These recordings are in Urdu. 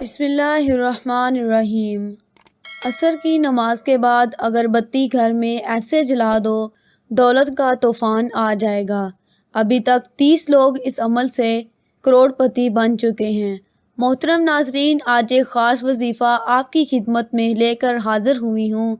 بسم اللہ الرحمن الرحیم۔ عصر کی نماز کے بعد اگر بتی گھر میں ایسے جلا دو دولت کا طوفان آ جائے گا۔ ابھی تک 30 لوگ اس عمل سے کروڑ پتی بن چکے ہیں۔ محترم ناظرین، آج ایک خاص وظیفہ آپ کی خدمت میں لے کر حاضر ہوئی ہوں۔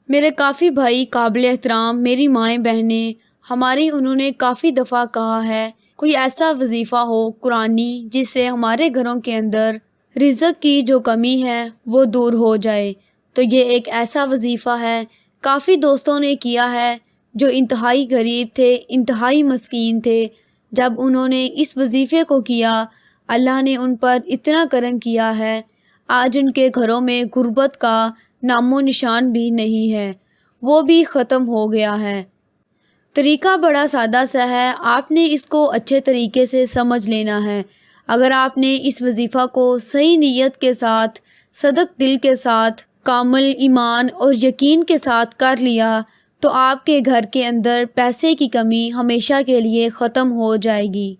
میرے کافی بھائی قابل احترام، میری مائیں بہنیں، انہوں نے کافی دفعہ کہا ہے کوئی ایسا وظیفہ ہو قرآنی جس سے ہمارے گھروں کے اندر رزق کی جو کمی ہے وہ دور ہو جائے۔ تو یہ ایک ایسا وظیفہ ہے، کافی دوستوں نے کیا ہے جو انتہائی غریب تھے، انتہائی مسکین تھے۔ جب انہوں نے اس وظیفے کو کیا، اللہ نے ان پر اتنا کرم کیا ہے، آج ان کے گھروں میں غربت کا نام و نشان بھی نہیں ہے، وہ بھی ختم ہو گیا ہے۔ طریقہ بڑا سادہ سا ہے، آپ نے اس کو اچھے طریقے سے سمجھ لینا ہے۔ اگر آپ نے اس وظیفہ کو صحیح نیت کے ساتھ، صدق دل کے ساتھ، کامل ایمان اور یقین کے ساتھ کر لیا تو آپ کے گھر کے اندر پیسے کی کمی ہمیشہ کے لیے ختم ہو جائے گی۔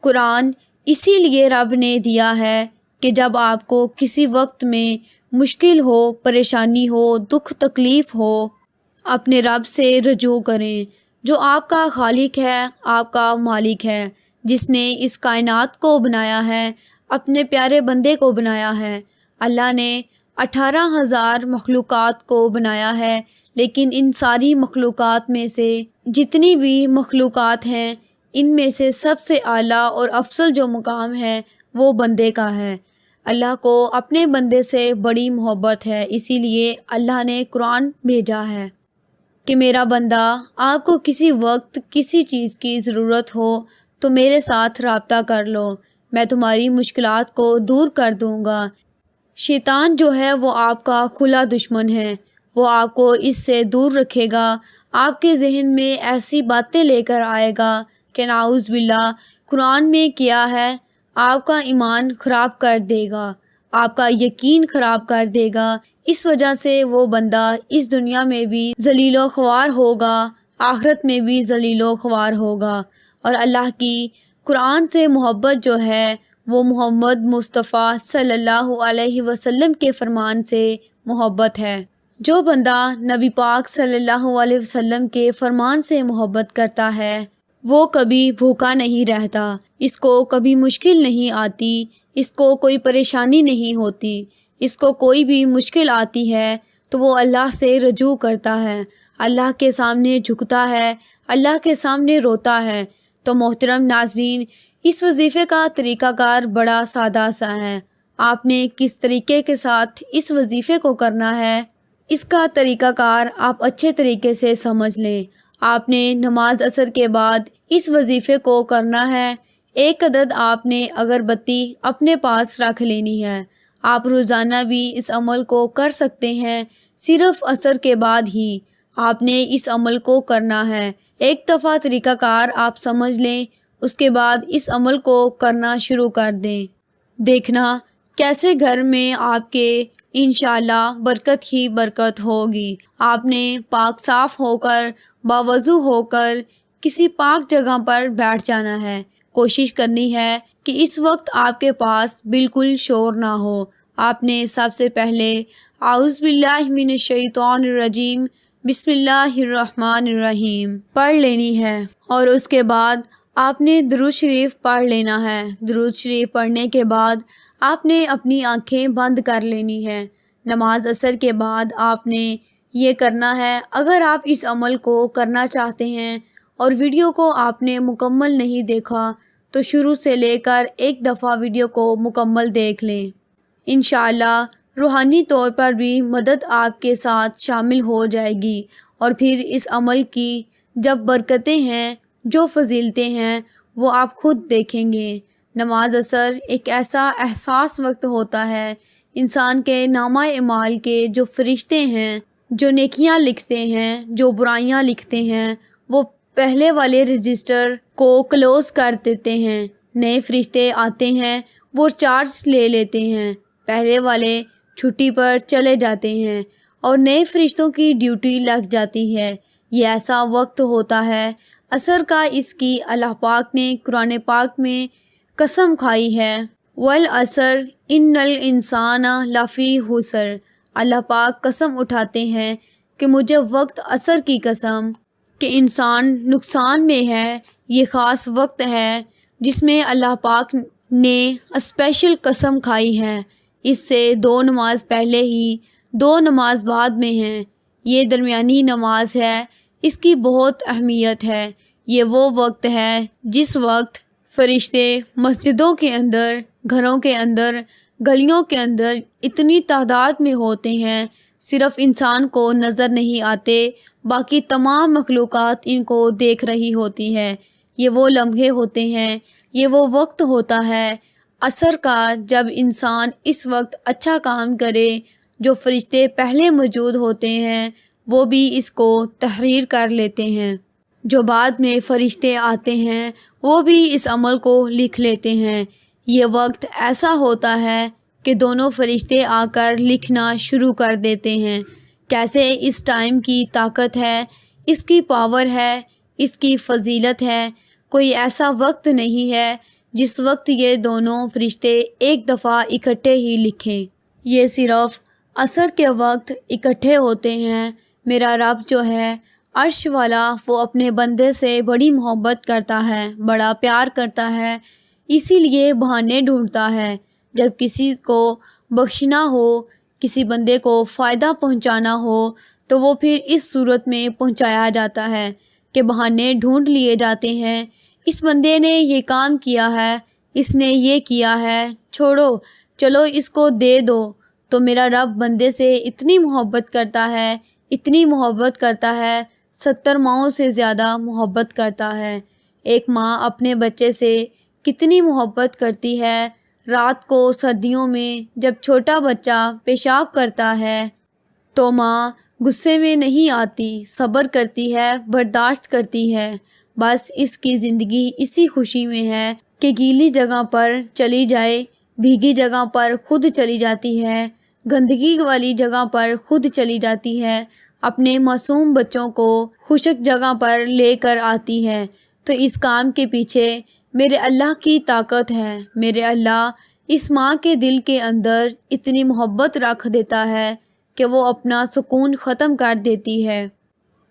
قرآن اسی لیے رب نے دیا ہے کہ جب آپ کو کسی وقت میں مشکل ہو، پریشانی ہو، دکھ تکلیف ہو، اپنے رب سے رجوع کریں، جو آپ کا خالق ہے، آپ کا مالک ہے، جس نے اس کائنات کو بنایا ہے، اپنے پیارے بندے کو بنایا ہے۔ اللہ نے 18,000 مخلوقات کو بنایا ہے، لیکن ان ساری مخلوقات میں سے جتنی بھی مخلوقات ہیں، ان میں سے سب سے اعلیٰ اور افضل جو مقام ہے وہ بندے کا ہے۔ اللہ کو اپنے بندے سے بڑی محبت ہے، اسی لیے اللہ نے قرآن بھیجا ہے کہ میرا بندہ، آپ کو کسی وقت کسی چیز کی ضرورت ہو تو میرے ساتھ رابطہ کر لو، میں تمہاری مشکلات کو دور کر دوں گا۔ شیطان جو ہے وہ آپ کا کھلا دشمن ہے، وہ آپ کو اس سے دور رکھے گا، آپ کے ذہن میں ایسی باتیں لے کر آئے گا کہ نعوذ باللہ قرآن میں کیا ہے، آپ کا ایمان خراب کر دے گا، آپ کا یقین خراب کر دے گا۔ اس وجہ سے وہ بندہ اس دنیا میں بھی ذلیل و خوار ہوگا، آخرت میں بھی ذلیل و خوار ہوگا۔ اور اللہ کی قرآن سے محبت جو ہے وہ محمد مصطفیٰ صلی اللہ علیہ وسلم کے فرمان سے محبت ہے۔ جو بندہ نبی پاک صلی اللہ علیہ وسلم کے فرمان سے محبت کرتا ہے وہ کبھی بھوکا نہیں رہتا، اس کو کبھی مشکل نہیں آتی، اس کو کوئی پریشانی نہیں ہوتی، اس کو کوئی بھی مشکل آتی ہے تو وہ اللہ سے رجوع کرتا ہے، اللہ کے سامنے جھکتا ہے، اللہ کے سامنے روتا ہے۔ تو محترم ناظرین، اس وظیفے کا طریقہ کار بڑا سادہ سا ہے۔ آپ نے کس طریقے کے ساتھ اس وظیفے کو کرنا ہے، اس کا طریقہ کار آپ اچھے طریقے سے سمجھ لیں۔ آپ نے نماز عصر کے بعد اس وظیفے کو کرنا ہے۔ 1 عدد آپ نے اگربتی اپنے پاس رکھ لینی ہے۔ آپ روزانہ بھی اس عمل کو کر سکتے ہیں، صرف عصر کے بعد ہی آپ نے اس عمل کو کرنا ہے۔ ایک دفعہ طریقہ کار آپ سمجھ لیں، اس کے بعد اس عمل کو کرنا شروع کر دیں، دیکھنا کیسے گھر میں آپ کے انشاءاللہ برکت ہی برکت ہوگی۔ آپ نے پاک صاف ہو کر، باوضو ہو کر کسی پاک جگہ پر بیٹھ جانا ہے۔ کوشش کرنی ہے کہ اس وقت آپ کے پاس بالکل شور نہ ہو۔ آپ نے سب سے پہلے اعوذ باللہ من الشیطان الرجیم بسم اللہ الرحمن الرحیم پڑھ لینی ہے، اور اس کے بعد آپ نے درود شریف پڑھ لینا ہے۔ درود شریف پڑھنے کے بعد آپ نے اپنی آنکھیں بند کر لینی ہے۔ نماز عصر کے بعد آپ نے یہ کرنا ہے۔ اگر آپ اس عمل کو کرنا چاہتے ہیں اور ویڈیو کو آپ نے مکمل نہیں دیکھا تو شروع سے لے کر ایک دفعہ ویڈیو کو مکمل دیکھ لیں، انشاءاللہ روحانی طور پر بھی مدد آپ کے ساتھ شامل ہو جائے گی، اور پھر اس عمل کی جب برکتیں ہیں، جو فضیلتیں ہیں، وہ آپ خود دیکھیں گے۔ نماز عصر ایک ایسا احساس وقت ہوتا ہے، انسان کے نامہ اعمال کے جو فرشتے ہیں، جو نیکیاں لکھتے ہیں، جو برائیاں لکھتے ہیں، وہ پہلے والے رجسٹر کو کلوز کر دیتے ہیں، نئے فرشتے آتے ہیں، وہ چارج لے لیتے ہیں، پہلے والے چھٹی پر چلے جاتے ہیں اور نئے فرشتوں کی ڈیوٹی لگ جاتی ہے۔ یہ ایسا وقت ہوتا ہے عصر کا، اس کی اللہ پاک نے قرآن پاک میں قسم کھائی ہے، والعصر ان الانسان لفی خسر۔ اللہ پاک قسم اٹھاتے ہیں کہ مجھے وقت عصر کی قسم کہ انسان نقصان میں ہے۔ یہ خاص وقت ہے جس میں اللہ پاک نے اسپیشل قسم کھائی ہے۔ اس سے 2 نماز پہلے ہی 2 نماز بعد میں ہیں۔ یہ درمیانی نماز ہے، اس کی بہت اہمیت ہے۔ یہ وہ وقت ہے جس وقت فرشتے مسجدوں کے اندر، گھروں کے اندر، گلیوں کے اندر اتنی تعداد میں ہوتے ہیں، صرف انسان کو نظر نہیں آتے، باقی تمام مخلوقات ان کو دیکھ رہی ہوتی ہے۔ یہ وہ لمحے ہوتے ہیں، یہ وہ وقت ہوتا ہے عصر کا، جب انسان اس وقت اچھا کام کرے، جو فرشتے پہلے موجود ہوتے ہیں وہ بھی اس کو تحریر کر لیتے ہیں، جو بعد میں فرشتے آتے ہیں وہ بھی اس عمل کو لکھ لیتے ہیں۔ یہ وقت ایسا ہوتا ہے کہ دونوں فرشتے آ کر لکھنا شروع کر دیتے ہیں۔ کیسے اس ٹائم کی طاقت ہے، اس کی پاور ہے، اس کی فضیلت ہے۔ کوئی ایسا وقت نہیں ہے جس وقت یہ دونوں فرشتے ایک دفعہ اکٹھے ہی لکھیں۔ یہ صرف عصر کے وقت اکٹھے ہوتے ہیں۔ میرا رب جو ہے عرش والا، وہ اپنے بندے سے بڑی محبت کرتا ہے، بڑا پیار کرتا ہے، اسی لیے بہانے ڈھونڈتا ہے۔ جب کسی کو بخشنا ہو، کسی بندے کو فائدہ پہنچانا ہو تو وہ پھر اس صورت میں پہنچایا جاتا ہے کہ بہانے ڈھونڈ لیے جاتے ہیں۔ اس بندے نے یہ کام کیا ہے، اس نے یہ کیا ہے، چھوڑو، چلو اس کو دے دو۔ تو میرا رب بندے سے اتنی محبت کرتا ہے، اتنی محبت کرتا ہے، 70 ماؤں سے زیادہ محبت کرتا ہے۔ ایک ماں اپنے بچے سے کتنی محبت کرتی ہے۔ رات کو سردیوں میں جب چھوٹا بچہ پیشاب کرتا ہے تو ماں غصے میں نہیں آتی، صبر کرتی ہے، برداشت کرتی ہے۔ بس اس کی زندگی اسی خوشی میں ہے کہ گیلی جگہ پر چلی جائے، بھیگی جگہ پر خود چلی جاتی ہے، گندگی والی جگہ پر خود چلی جاتی ہے، اپنے معصوم بچوں کو خشک جگہ پر لے کر آتی ہے۔ تو اس کام کے پیچھے میرے اللہ کی طاقت ہے۔ میرے اللہ اس ماں کے دل کے اندر اتنی محبت رکھ دیتا ہے کہ وہ اپنا سکون ختم کر دیتی ہے،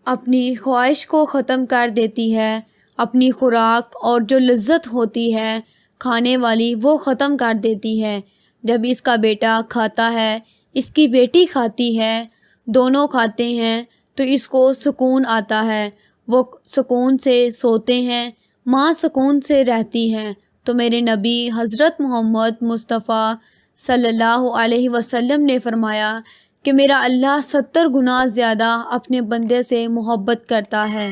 اپنی خواہش کو ختم کر دیتی ہے، اپنی خوراک اور جو لذت ہوتی ہے کھانے والی وہ ختم کر دیتی ہے۔ جب اس کا بیٹا کھاتا ہے، اس کی بیٹی کھاتی ہے، دونوں کھاتے ہیں تو اس کو سکون آتا ہے، وہ سکون سے سوتے ہیں، ماں سکون سے رہتی ہے۔ تو میرے نبی حضرت محمد مصطفیٰ صلی اللہ علیہ وسلم نے فرمایا کہ میرا اللہ 70 گنا زیادہ اپنے بندے سے محبت کرتا ہے۔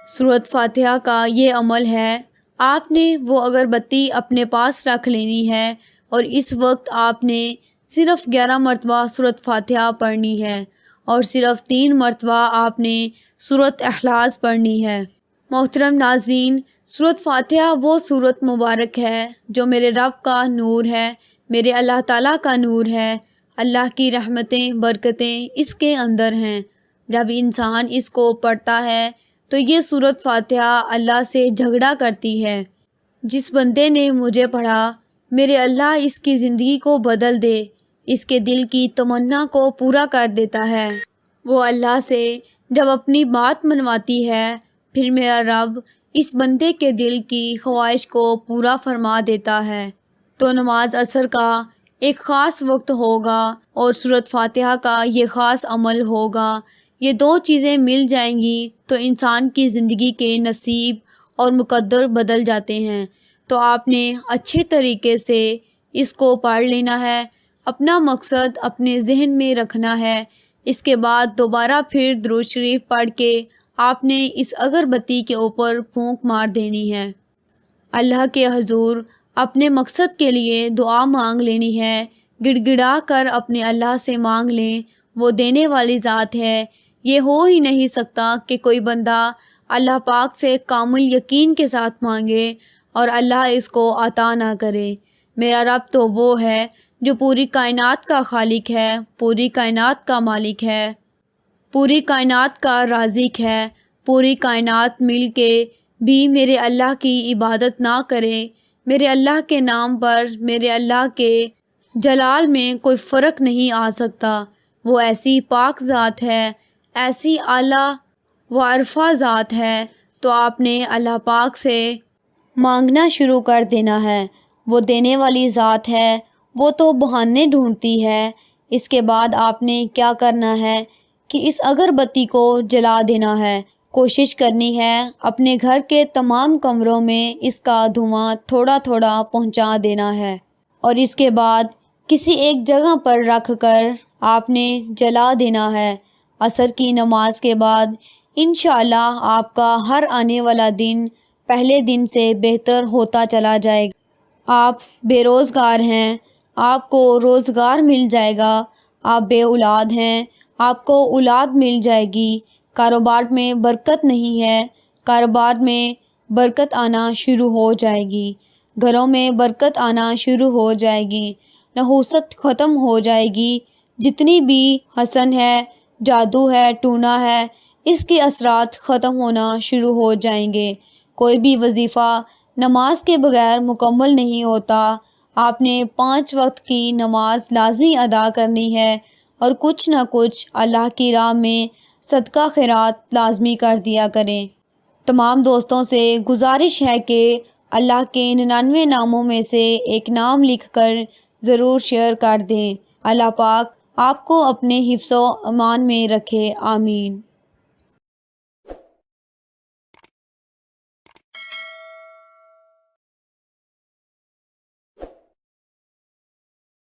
سورۃ فاتحہ کا یہ عمل ہے، آپ نے وہ اگربتی اپنے پاس رکھ لینی ہے اور اس وقت آپ نے صرف 11 مرتبہ سورۃ فاتحہ پڑھنی ہے اور صرف 3 مرتبہ آپ نے سورۃ اخلاص پڑھنی ہے۔ محترم ناظرین، سورۃ فاتحہ وہ سورت مبارک ہے جو میرے رب کا نور ہے، میرے اللہ تعالیٰ کا نور ہے۔ اللہ کی رحمتیں، برکتیں اس کے اندر ہیں۔ جب انسان اس کو پڑھتا ہے تو یہ سورۃ فاتحہ اللہ سے جھگڑا کرتی ہے۔ جس بندے نے مجھے پڑھا، میرے اللہ اس کی زندگی کو بدل دے، اس کے دل کی تمنا کو پورا کر دیتا ہے۔ وہ اللہ سے جب اپنی بات منواتی ہے، پھر میرا رب اس بندے کے دل کی خواہش کو پورا فرما دیتا ہے۔ تو نماز عصر کا ایک خاص وقت ہوگا اور سورۃ فاتحہ کا یہ خاص عمل ہوگا۔ یہ 2 چیزیں مل جائیں گی تو انسان کی زندگی کے نصیب اور مقدر بدل جاتے ہیں۔ تو آپ نے اچھے طریقے سے اس کو پڑھ لینا ہے، اپنا مقصد اپنے ذہن میں رکھنا ہے۔ اس کے بعد دوبارہ پھر درود شریف پڑھ کے آپ نے اس اگربتی کے اوپر پھونک مار دینی ہے۔ اللہ کے حضور اپنے مقصد کے لیے دعا مانگ لینی ہے، گڑ گڑا کر اپنے اللہ سے مانگ لیں، وہ دینے والی ذات ہے۔ یہ ہو ہی نہیں سکتا کہ کوئی بندہ اللہ پاک سے کامل یقین کے ساتھ مانگے اور اللہ اس کو عطا نہ کرے۔ میرا رب تو وہ ہے جو پوری کائنات کا خالق ہے، پوری کائنات کا مالک ہے، پوری کائنات کا رازق ہے۔ پوری کائنات مل کے بھی میرے اللہ کی عبادت نہ کرے، میرے اللہ کے نام پر میرے اللہ کے جلال میں کوئی فرق نہیں آ سکتا۔ وہ ایسی پاک ذات ہے، ایسی اعلیٰ و عرفہ ذات ہے، تو آپ نے اللہ پاک سے مانگنا شروع کر دینا ہے۔ وہ دینے والی ذات ہے، وہ تو بہانے ڈھونڈتی ہے۔ اس کے بعد آپ نے کیا کرنا ہے کہ اس اگربتی کو جلا دینا ہے۔ کوشش کرنی ہے اپنے گھر کے تمام کمروں میں اس کا دھواں تھوڑا تھوڑا پہنچا دینا ہے، اور اس کے بعد کسی ایک جگہ پر رکھ کر آپ نے جلا دینا ہے۔ عصر کی نماز کے بعد انشاءاللہ آپ کا ہر آنے والا دن پہلے دن سے بہتر ہوتا چلا جائے گا۔ آپ بے روزگار ہیں، آپ کو روزگار مل جائے گا۔ آپ بے اولاد ہیں، آپ کو اولاد مل جائے گی۔ کاروبار میں برکت نہیں ہے، کاروبار میں برکت آنا شروع ہو جائے گی۔ گھروں میں برکت آنا شروع ہو جائے گی۔ نحوست ختم ہو جائے گی۔ جتنی بھی حسن ہے، جادو ہے، ٹونا ہے، اس کے اثرات ختم ہونا شروع ہو جائیں گے۔ کوئی بھی وظیفہ نماز کے بغیر مکمل نہیں ہوتا۔ آپ نے 5 وقت کی نماز لازمی ادا کرنی ہے، اور کچھ نہ کچھ اللہ کی راہ میں صدقہ خیرات لازمی کر دیا کریں۔ تمام دوستوں سے گزارش ہے کہ اللہ کے 99 ناموں میں سے ایک نام لکھ کر ضرور شیئر کر دیں۔ اللہ پاک آپ کو اپنے حفظ و امان میں رکھے، آمین۔